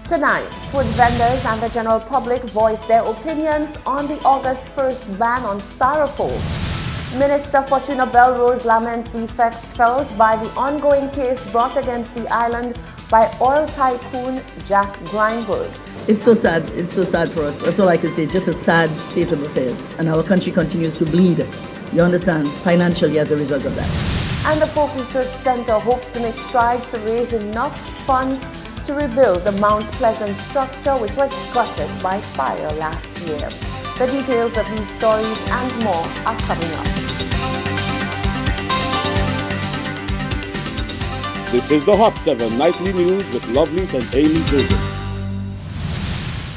Tonight, food vendors and the general public voiced their opinions on the August 1st ban on styrofoam. Minister Fortuna Belrose laments the effects felt by the ongoing case brought against the island by oil tycoon Jack Greenberg. It's so sad. It's so sad for us. That's all I can say. It's just a sad state of affairs. And our country continues to bleed, you understand, financially as a result of that. And the Folk Research Center hopes to make strides to raise enough funds to rebuild the Mount Pleasant structure, which was gutted by fire last year. The details of these stories and more are coming up. This is the Hot 7 Nightly News with Lovelace and Amy Joseph.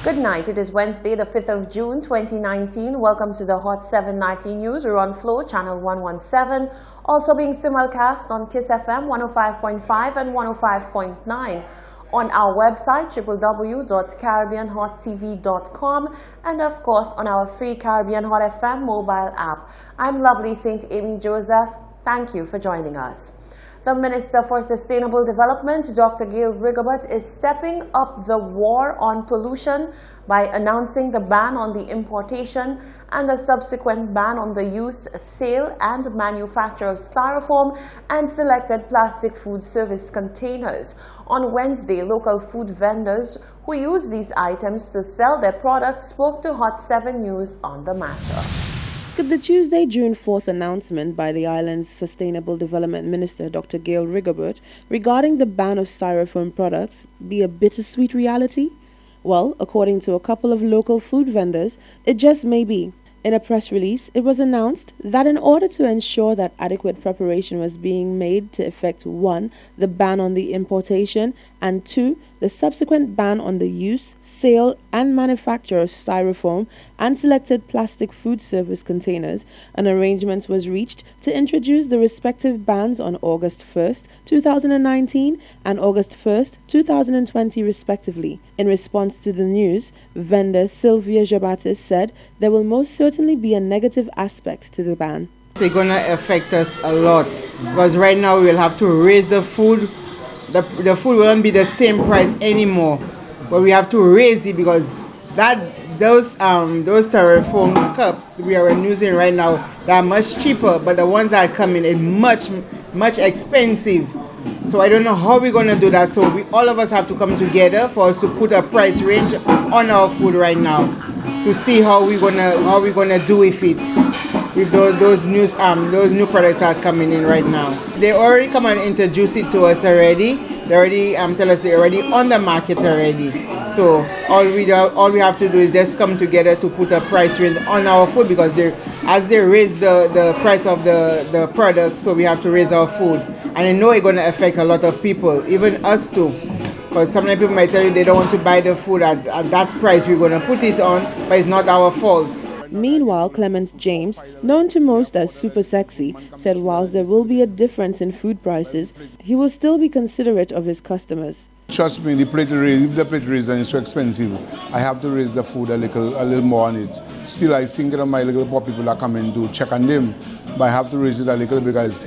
Good night. It is Wednesday, the 5th of June, 2019. Welcome to the Hot 7 Nightly News. We're on Flow, channel 117. Also being simulcast on Kiss FM 105.5 and 105.9. On our website, www.caribbeanhottv.com, and of course on our free Caribbean Hot FM mobile app. I'm lovely St. Amy Joseph. Thank you for joining us. The Minister for Sustainable Development, Dr. Gail Rigobert, is stepping up the war on pollution by announcing the ban on the importation and the subsequent ban on the use, sale, and manufacture of styrofoam and selected plastic food service containers. On Wednesday, local food vendors who use these items to sell their products spoke to Hot 7 News on the matter. Could the Tuesday, June 4th announcement by the island's Sustainable Development Minister, Dr. Gail Rigobert, regarding the ban of styrofoam products be a bittersweet reality? Well, according to a couple of local food vendors, it just may be. In a press release, it was announced that in order to ensure that adequate preparation was being made to effect 1. the ban on the importation, and 2. the subsequent ban on the use, sale, and manufacture of styrofoam and selected plastic food service containers, an arrangement was reached to introduce the respective bans on August 1st, 2019 and August 1st, 2020 respectively. In response to the news, vendor Sylvia Jabatis said there will most certainly be a negative aspect to the ban. It's going to affect us a lot because right now we will have to raise the food. The food won't be the same price anymore, but we have to raise it because those styrofoam cups we are using right now, they are much cheaper, but the ones that are coming is much expensive. So I don't know how we're gonna do that. So all of us have to come together for us to put a price range on our food right now to see how we're gonna do with it. With those new products that are coming in right now. They already come and introduce it to us already. They already tell us they're already on the market already. So all we have to do is just come together to put a price range on our food because as they raise the price of the products, so we have to raise our food. And I know it's going to affect a lot of people, even us too. Because some people might tell you they don't want to buy the food at that price we're going to put it on, but it's not our fault. Meanwhile, Clement James, known to most as Super Sexy, said whilst there will be a difference in food prices, he will still be considerate of his customers. Trust me, if the plate raise and it's so expensive, I have to raise the food a little more on it. Still, I think that my little poor people are coming to check on them, but I have to raise it a little because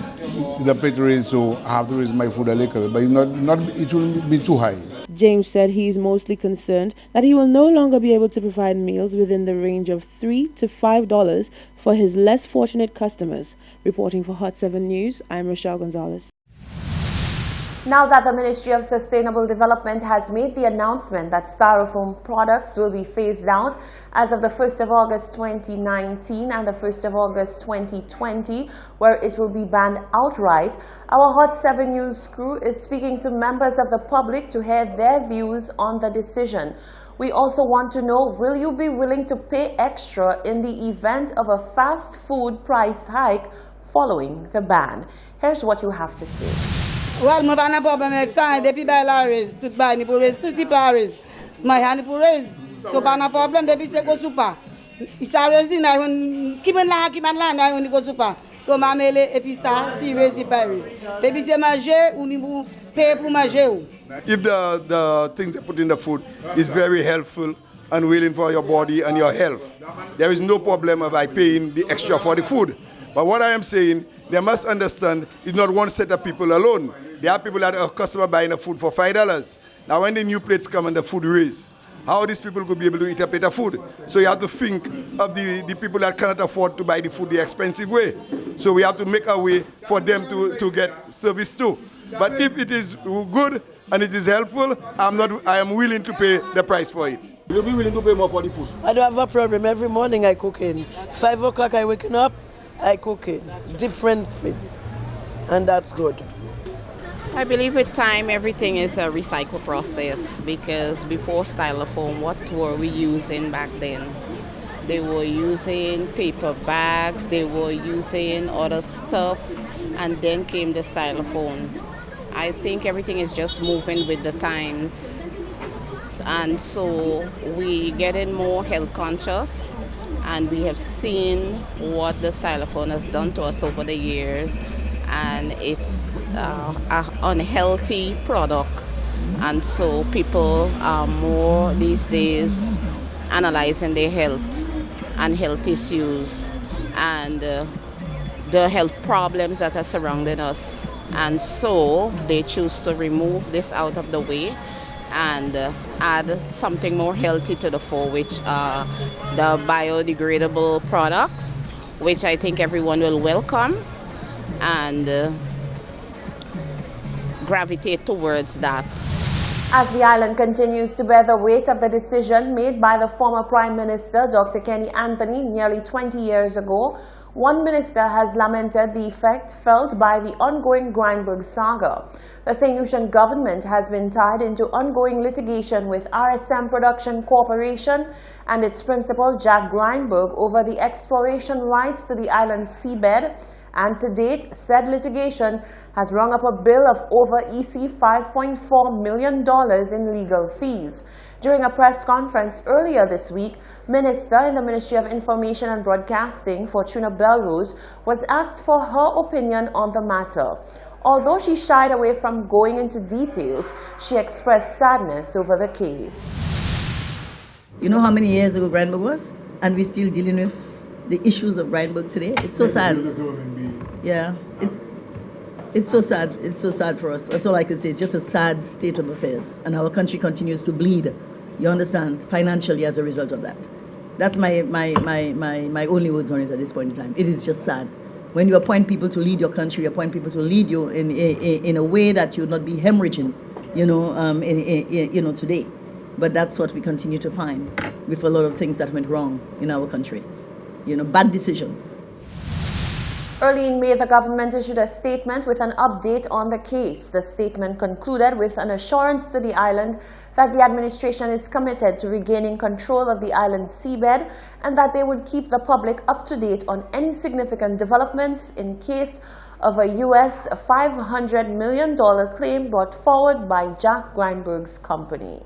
the plate raise, so I have to raise my food a little, but it will be too high. James said he is mostly concerned that he will no longer be able to provide meals within the range of $3 to $5 for his less fortunate customers. Reporting for Hot 7 News, I'm Rochelle Gonzalez. Now that the Ministry of Sustainable Development has made the announcement that styrofoam products will be phased out as of the 1st of August 2019 and the 1st of August 2020, where it will be banned outright, our Hot 7 News crew is speaking to members of the public to hear their views on the decision. We also want to know, will you be willing to pay extra in the event of a fast food price hike following the ban? Here's what you have to say. Well, my bana problem is that they people are raise, tout buy ni pour raise, tout type are raise. My hand pour raise. So bana problem they be say go super. Isa raise ni na hun kiman la na hun go super. So ma mele et puis ça si raise pas raise. They be say manger ou ni pour payer pour manger ou. If the things they put in the food is very helpful and willing for your body and your health, there is no problem by paying the extra for the food. But what I am saying, they must understand it's not one set of people alone. There are people that are customer buying a food for $5. Now when the new plates come and the food raise, how these people could be able to eat a plate of food? So you have to think of the people that cannot afford to buy the food the expensive way. So we have to make a way for them to get service too. But if it is good and it is helpful, I am willing to pay the price for it. Will you be willing to pay more for the food? I don't have a problem. Every morning I cook in. 5 o'clock I waking up, I cook in. Different food. And that's good. I believe with time everything is a recycle process, because before styrofoam, what were we using back then? They were using paper bags, they were using other stuff, and then came the styrofoam. I think everything is just moving with the times, and so we getting more health conscious, and we have seen what the styrofoam has done to us over the years, and it's an unhealthy product, and so people are more these days analyzing their health and health issues and the health problems that are surrounding us, and so they choose to remove this out of the way and add something more healthy to the fore, which are the biodegradable products, which I think everyone will welcome and gravitate towards that. As the island continues to bear the weight of the decision made by the former Prime Minister, Dr. Kenny Anthony, nearly 20 years ago, one minister has lamented the effect felt by the ongoing Grindberg saga. The St. Lucian government has been tied into ongoing litigation with RSM Production Corporation and its principal, Jack Grindberg, over the exploration rights to the island's seabed. And to date, said litigation has rung up a bill of over EC $5.4 million in legal fees. During a press conference earlier this week, Minister in the Ministry of Information and Broadcasting, Fortuna Belrose, was asked for her opinion on the matter. Although she shied away from going into details, she expressed sadness over the case. You know how many years ago Grindberg was? And we're still dealing with the issues of Grindberg today? It's so sad. Yeah, it's so sad. It's so sad for us. That's all I can say. It's just a sad state of affairs. And our country continues to bleed, you understand, financially as a result of that. That's my only words on it at this point in time. It is just sad. When you appoint people to lead your country, you appoint people to lead you in a way that you would not be hemorrhaging, today. But that's what we continue to find with a lot of things that went wrong in our country. Bad decisions. Early in May, the government issued a statement with an update on the case. The statement concluded with an assurance to the island that the administration is committed to regaining control of the island's seabed and that they would keep the public up to date on any significant developments in case of a US $500 million claim brought forward by Jack Grindberg's company.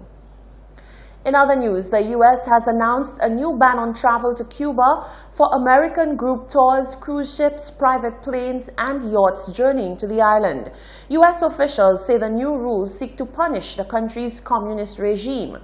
In other news, the U.S. has announced a new ban on travel to Cuba for American group tours, cruise ships, private planes, and yachts journeying to the island. U.S. officials say the new rules seek to punish the country's communist regime.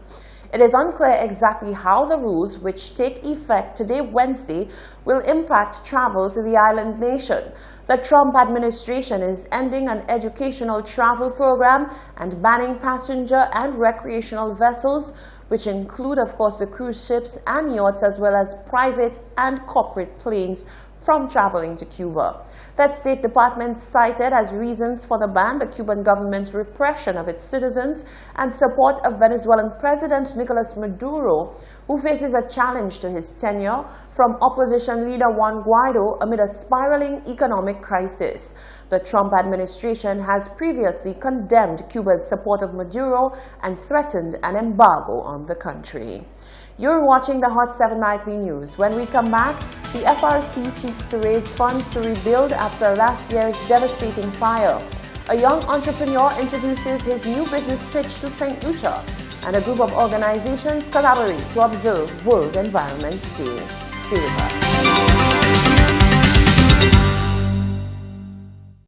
It is unclear exactly how the rules, which take effect today, Wednesday, will impact travel to the island nation. The Trump administration is ending an educational travel program and banning passenger and recreational vessels, which include, of course, the cruise ships and yachts, as well as private and corporate planes, from traveling to Cuba. The State Department cited as reasons for the ban the Cuban government's repression of its citizens and support of Venezuelan President Nicolas Maduro, who faces a challenge to his tenure from opposition leader Juan Guaido amid a spiraling economic crisis. The Trump administration has previously condemned Cuba's support of Maduro and threatened an embargo on the country. You're watching the Hot 7 Nightly News. When we come back, the FRC seeks to raise funds to rebuild after last year's devastating fire. A young entrepreneur introduces his new business pitch to St. Lucia, and a group of organizations collaborate to observe World Environment Day. Stay with us.